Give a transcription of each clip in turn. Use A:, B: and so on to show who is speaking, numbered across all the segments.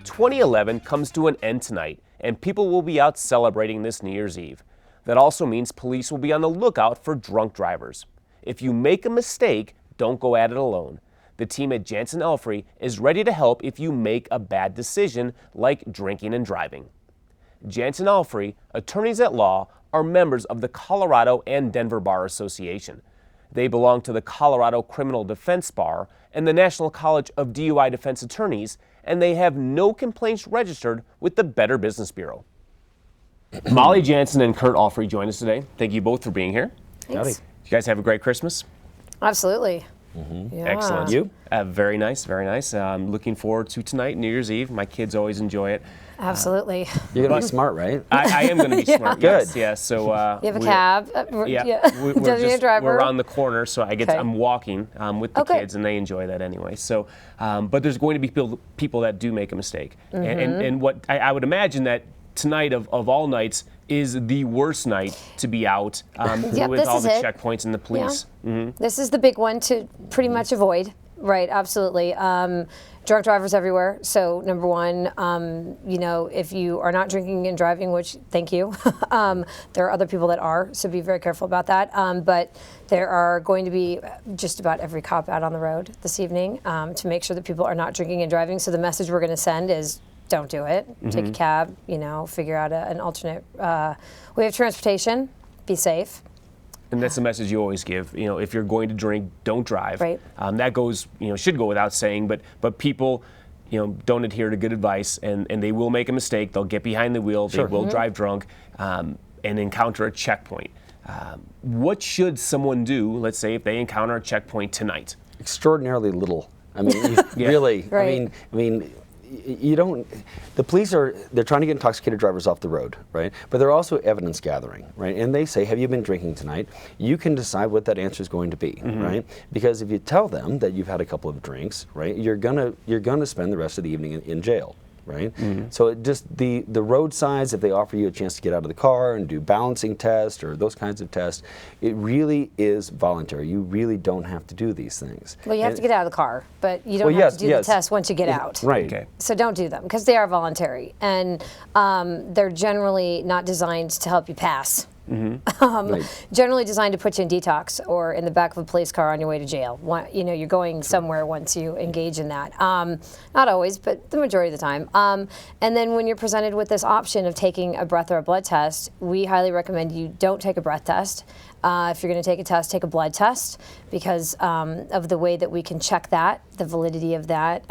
A: 2011 comes to an end tonight, and people will be out celebrating this New Year's Eve. That also means police will be on the lookout for drunk drivers. If you make a mistake, don't go at it alone. The team at Jansen Alfrey is ready to help if you make a bad decision like drinking and driving. Jansen Alfrey, attorneys at law, are members of the Colorado and Denver Bar Association. They belong to the Colorado Criminal Defense Bar and the National College of DUI Defense Attorneys, and they have no complaints registered with the Better Business Bureau. Molly Jansen and Kurt Alfrey join us today. Thank you both for being here.
B: Thanks.
A: You guys have a great Christmas?
B: Absolutely.
C: Mm-hmm.
B: Yeah.
A: Excellent.
C: You?
A: Very nice, very nice. I'm looking forward to tonight, New Year's Eve. My kids always enjoy it.
B: Absolutely.
C: You're going to be smart, right?
A: I am going to be smart.
C: Good.
A: Yes. So
B: You have a cab?
A: we're around the corner, so I'm walking with the
B: Okay.
A: kids, and they enjoy that anyway. So, but there's going to be people that do make a mistake, and what I would imagine that tonight of all nights is the worst night to be out with all the checkpoints and the police.
B: Yeah. This is the big one to pretty much avoid. Right, absolutely. Drunk drivers everywhere. So number one, if you are not drinking and driving, which thank you, there are other people that are, so be very careful about that. But there are going to be just about every cop out on the road this evening to make sure that people are not drinking and driving. So the message we're going to send is don't do it. Take a cab, figure out an alternate way of transportation, be safe.
A: And that's the message you always give. If you're going to drink, don't drive.
B: Right.
A: That goes, should go without saying. But people, don't adhere to good advice, and they will make a mistake. They'll get behind the wheel. Sure. They will drive drunk, and encounter a checkpoint. What should someone do? Let's say if they encounter a checkpoint tonight.
C: Extraordinarily little. I mean, really.
B: Right.
C: I mean. You don't. The police they're trying to get intoxicated drivers off the road, right? But they're also evidence gathering, right? And they say, "Have you been drinking tonight?" You can decide what that answer is going to be, right? Because if you tell them that you've had a couple of drinks, right, you're gonna spend the rest of the evening in jail. Right? So it just the road signs, if they offer you a chance to get out of the car and do balancing tests or those kinds of tests, it really is voluntary. You really don't have to do these things.
B: Well, you have to get out of the car, but you don't have to do the test once you get out.
C: Right.
A: Okay.
B: So don't do them because they are voluntary, and they're generally not designed to help you pass. Generally designed to put you in detox or in the back of a police car on your way to jail. You're going somewhere once you engage in that. Not always, but the majority of the time. And then when you're presented with this option of taking a breath or a blood test, we highly recommend you don't take a breath test. If you're going to take a test, take a blood test because of the way that we can check that, the validity of that.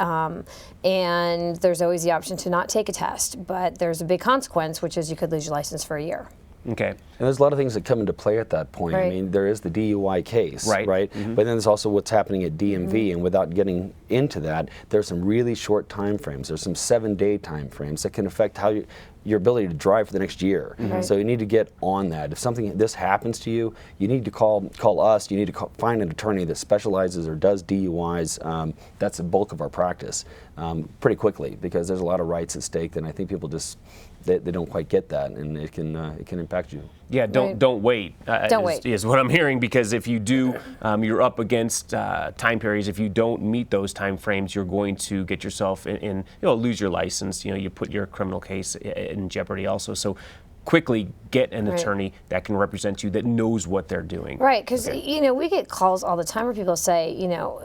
B: And there's always the option to not take a test, but there's a big consequence, which is you could lose your license for a year.
A: Okay.
C: And there's a lot of things that come into play at that point.
B: Right.
C: I mean, there is the DUI case, right? But then there's also what's happening at DMV, and without getting into that, there's some really short time frames. There's some 7-day time frames that can affect how your ability to drive for the next year. So you need to get on that. If this happens to you, you need to call us. You need to find an attorney that specializes or does DUIs. That's the bulk of our practice pretty quickly because there's a lot of rights at stake, and I think people just they don't quite get that, and it can impact you.
A: Yeah, don't wait.
B: Don't wait
A: is what I'm hearing, because if you do, you're up against time periods. If you don't meet those time frames, you're going to get yourself in lose your license. You put your criminal case in jeopardy also. So quickly get an attorney that can represent you, that knows what they're doing.
B: Right, because we get calls all the time where people say,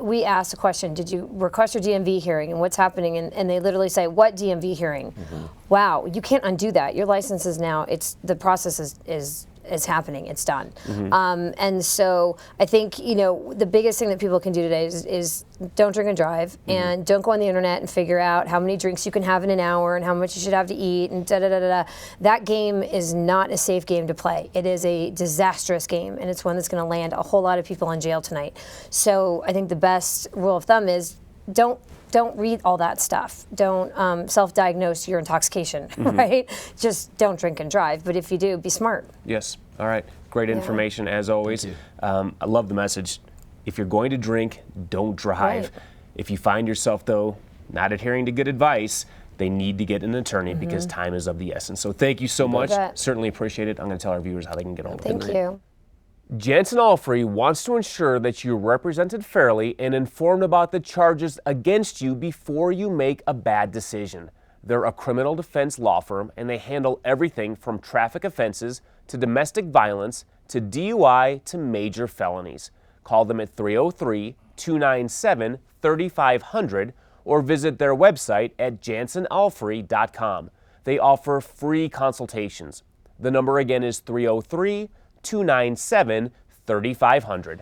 B: we ask a question, did you request your DMV hearing and what's happening? And they literally say, what DMV hearing? Wow, you can't undo that. Your license is now, the process is happening, it's done. And so I think, the biggest thing that people can do today is don't drink and drive, and don't go on the internet and figure out how many drinks you can have in an hour and how much you should have to eat and da-da-da-da-da. That game is not a safe game to play. It is a disastrous game, and it's one that's going to land a whole lot of people in jail tonight. So I think the best rule of thumb is don't read all that stuff. Don't self-diagnose your intoxication, right? Just don't drink and drive. But if you do, be smart.
A: Yes. All right. Great information as always. I love the message. If you're going to drink, don't drive.
B: Right.
A: If you find yourself, though, not adhering to good advice, they need to get an attorney because time is of the essence. So thank you so much. Certainly appreciate it. I'm going to tell our viewers how they can get on with it.
B: Thank you.
A: Jansen Alfrey wants to ensure that you're represented fairly and informed about the charges against you before you make a bad decision. They're a criminal defense law firm, and they handle everything from traffic offenses to domestic violence to DUI to major felonies. Call them at 303-297-3500 or visit their website at jansenalfrey.com. They offer free consultations. The number again is 303-297-3500.